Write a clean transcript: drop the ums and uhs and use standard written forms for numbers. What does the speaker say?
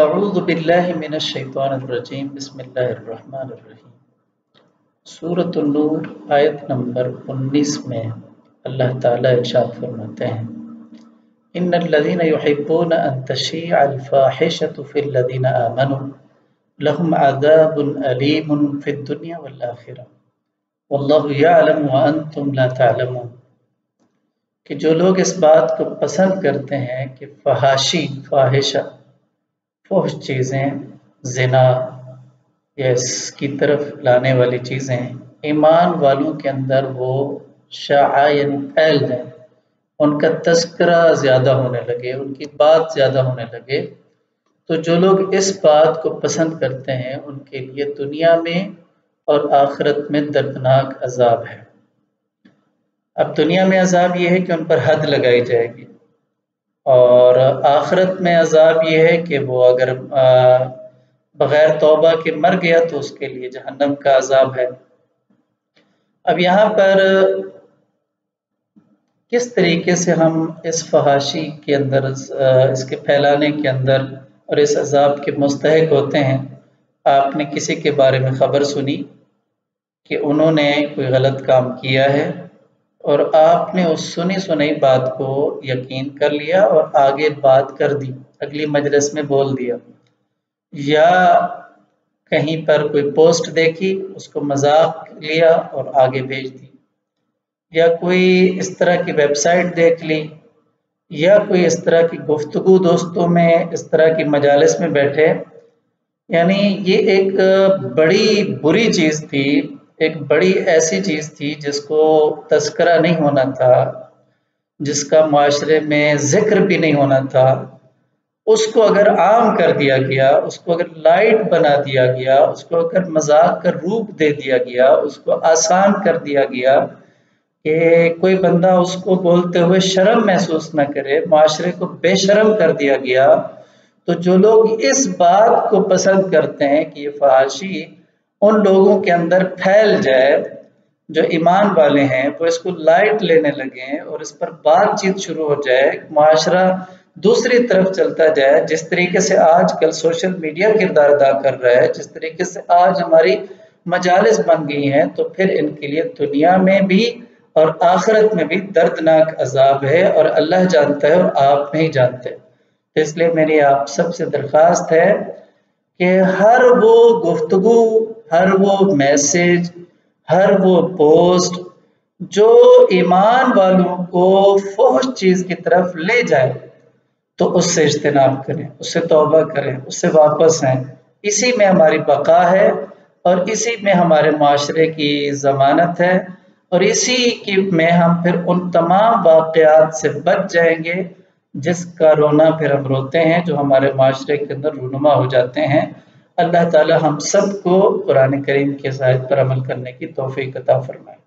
اعوذ باللہ من الشیطان الرجیم بسم اللہ الرحمن الرحیم۔ سورۃ النور آیت نمبر 19 میں اللہ تعالیٰ ارشاد فرماتے ہیں ان الذین یحبون ان تشیع الفاحشۃ فی الذین آمنوا لهم عذاب علیم فی الدنیا والآخرہ واللہ یعلم وانتم لا تعلمون، کہ جو لوگ اس بات کو پسند کرتے ہیں کہ فحاشی فاحشہ فحش چیزیں، زنا یا اس کی طرف لانے والی چیزیں ایمان والوں کے اندر وہ شائع پھیل جائیں، ان کا تذکرہ زیادہ ہونے لگے، ان کی بات زیادہ ہونے لگے، تو جو لوگ اس بات کو پسند کرتے ہیں ان کے لیے دنیا میں اور آخرت میں دردناک عذاب ہے۔ اب دنیا میں عذاب یہ ہے کہ ان پر حد لگائی جائے گی، اور آخرت میں عذاب یہ ہے کہ وہ اگر بغیر توبہ کے مر گیا تو اس کے لیے جہنم کا عذاب ہے۔ اب یہاں پر کس طریقے سے ہم اس فحاشی کے اندر، اس کے پھیلانے کے اندر اور اس عذاب کے مستحق ہوتے ہیں؟ آپ نے کسی کے بارے میں خبر سنی کہ انہوں نے کوئی غلط کام کیا ہے، اور آپ نے اس سنی سنائی بات کو یقین کر لیا اور آگے بات کر دی، اگلی مجلس میں بول دیا، یا کہیں پر کوئی پوسٹ دیکھی اس کو مذاق لیا اور آگے بھیج دی، یا کوئی اس طرح کی ویب سائٹ دیکھ لی، یا کوئی اس طرح کی گفتگو دوستوں میں اس طرح کی مجالس میں بیٹھے، یعنی یہ ایک بڑی بری چیز تھی، ایک بڑی ایسی چیز تھی جس کو تذکرہ نہیں ہونا تھا، جس کا معاشرے میں ذکر بھی نہیں ہونا تھا، اس کو اگر عام کر دیا گیا، اس کو اگر لائٹ بنا دیا گیا، اس کو اگر مذاق کا روپ دے دیا گیا، اس کو آسان کر دیا گیا کہ کوئی بندہ اس کو بولتے ہوئے شرم محسوس نہ کرے، معاشرے کو بے شرم کر دیا گیا، تو جو لوگ اس بات کو پسند کرتے ہیں کہ یہ فحاشی ان لوگوں کے اندر پھیل جائے جو ایمان والے ہیں، وہ اس کو لائٹ لینے لگیں اور اس پر بات چیت شروع ہو جائے، معاشرہ دوسری طرف چلتا جائے، جس طریقے سے آج کل سوشل میڈیا کردار ادا کر رہا ہے، جس طریقے سے آج ہماری مجالس بن گئی ہیں، تو پھر ان کے لیے دنیا میں بھی اور آخرت میں بھی دردناک عذاب ہے، اور اللہ جانتا ہے اور آپ نہیں جانتے۔ اس لیے میری آپ سب سے درخواست ہے کہ ہر وہ گفتگو، ہر وہ میسج، ہر وہ پوسٹ جو ایمان والوں کو فحش چیز کی طرف لے جائے تو اس سے اجتناب کریں، اس سے توبہ کریں، اس سے واپس آئیں۔ اسی میں ہماری بقا ہے، اور اسی میں ہمارے معاشرے کی ضمانت ہے، اور اسی کی میں ہم پھر ان تمام واقعات سے بچ جائیں گے جس کا رونا پھر ہم روتے ہیں، جو ہمارے معاشرے کے اندر رونما ہو جاتے ہیں۔ اللہ تعالی ہم سب کو قرآن کریم کے آیات پر عمل کرنے کی توفیق عطا فرمائے۔